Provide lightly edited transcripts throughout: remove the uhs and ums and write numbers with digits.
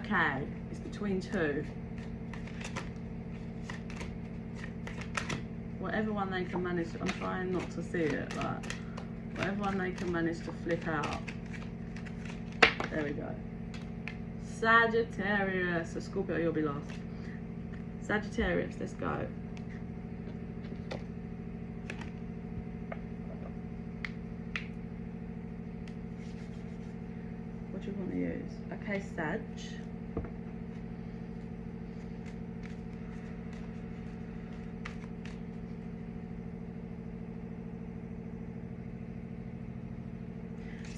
okay. It's between two. Whatever one they can manage, I'm trying not to see it, like, whatever one they can manage to flip out. There we go. Sagittarius. So Scorpio, you'll be last. Sagittarius, let's go. What do you want to use? Okay, Sag.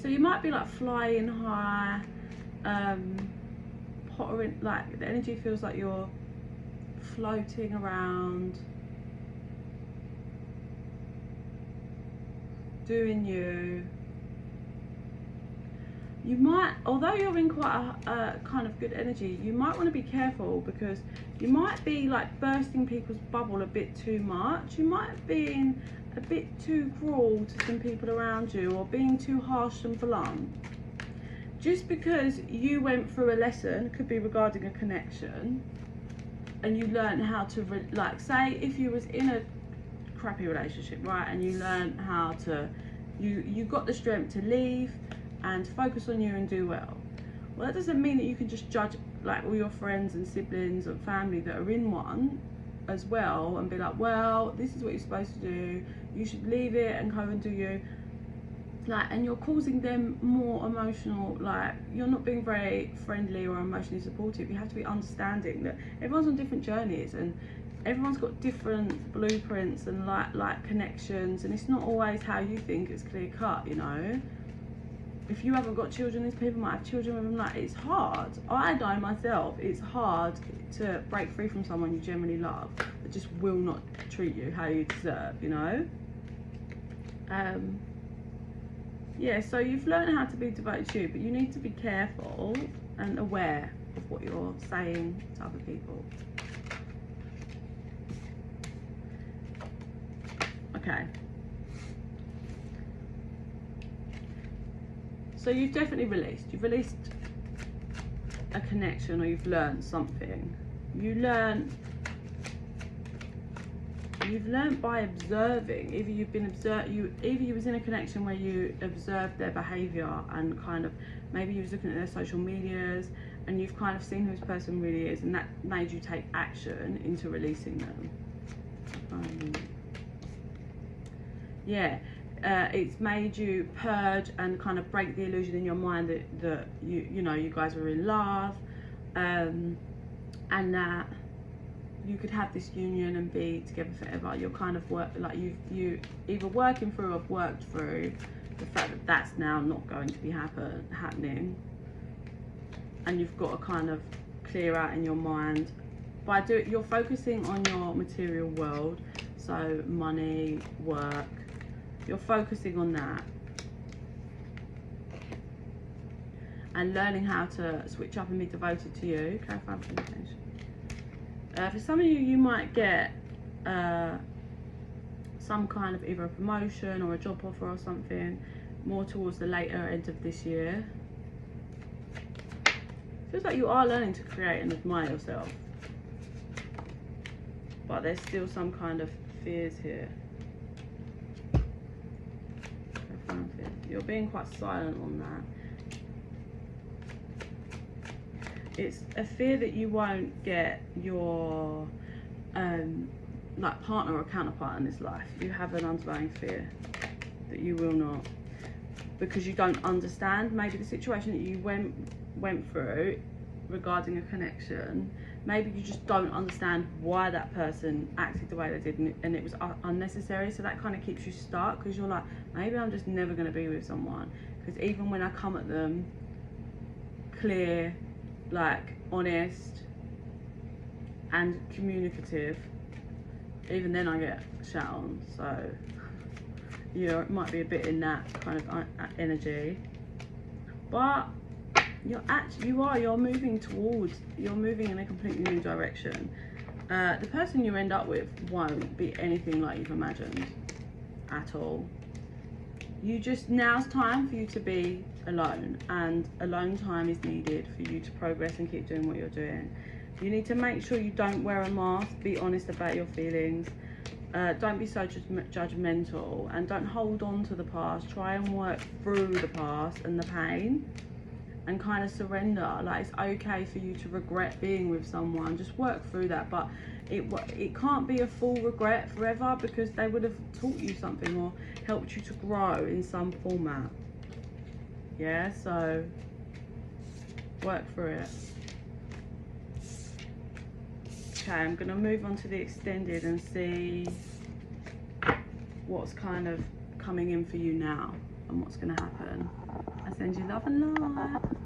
So you might be like flying high, pottering, like the energy feels like you're floating around, doing you. You might, although you're in quite a kind of good energy, you might want to be careful because you might be like bursting people's bubble a bit too much. You might be being a bit too cruel to some people around you, or being too harsh and blunt. Just because you went through a lesson, could be regarding a connection, and you learned how to, like, say if you was in a crappy relationship, right, and you learned how to, you got the strength to leave and focus on you and do well. Well, that doesn't mean that you can just judge like all your friends and siblings and family that are in one as well and be like, well, this is what you're supposed to do, you should leave it and go and do you. Like, and you're causing them more emotional, like you're not being very friendly or emotionally supportive. You have to be understanding that everyone's on different journeys and everyone's got different blueprints and like connections, and it's not always how you think it's clear cut, you know. If you haven't got children, these people might have children with them. Like, it's hard. I know myself, it's hard to break free from someone you genuinely love that just will not treat you how you deserve, you know. Yeah, so you've learned how to be devoted to you, but you need to be careful and aware of what you're saying to other people. Okay. So you've definitely released. You've released a connection, or you've learned something. You've learned by observing. Either you've been either you was in a connection where you observed their behaviour and kind of, maybe you was looking at their social medias and you've kind of seen who this person really is, and that made you take action into releasing them. Yeah. It's made you purge and kind of break the illusion in your mind that you know you guys were in love, and that you could have this union and be together forever. You're kind of you either working through or have worked through the fact that that's now not going to be happening, and you've got to kind of clear out in your mind by you're focusing on your material world, so money, work. You're focusing on that and learning how to switch up and be devoted to you. Clarify communication. For some of you, you might get some kind of either a promotion or a job offer or something more towards the later end of this year. Feels like you are learning to create and admire yourself, but there's still some kind of fears here. You're being quite silent on that. It's a fear that you won't get your like partner or counterpart in this life. You have an underlying fear that you will not, because you don't understand maybe the situation that you went through regarding a connection. Maybe you just don't understand why that person acted the way they did, and it was unnecessary. So that kind of keeps you stuck, because you're like, maybe I'm just never going to be with someone, because even when I come at them clear, like honest and communicative, even then I get shat on. So it might be a bit in that kind of energy, but you're moving in a completely new direction. The person you end up with won't be anything like you've imagined at all. Now's time for you to be alone, and alone time is needed for you to progress and keep doing what you're doing. You need to make sure you don't wear a mask. Be honest about your feelings. Don't be so judgmental, and don't hold on to the past. Try and work through the past and the pain, and kind of surrender. Like, it's okay for you to regret being with someone. Just work through that, but it can't be a full regret forever, because they would have taught you something or helped you to grow in some format. Yeah, so work through it. Okay, I'm going to move on to the extended and see what's kind of coming in for you now and what's going to happen. I send you love and light.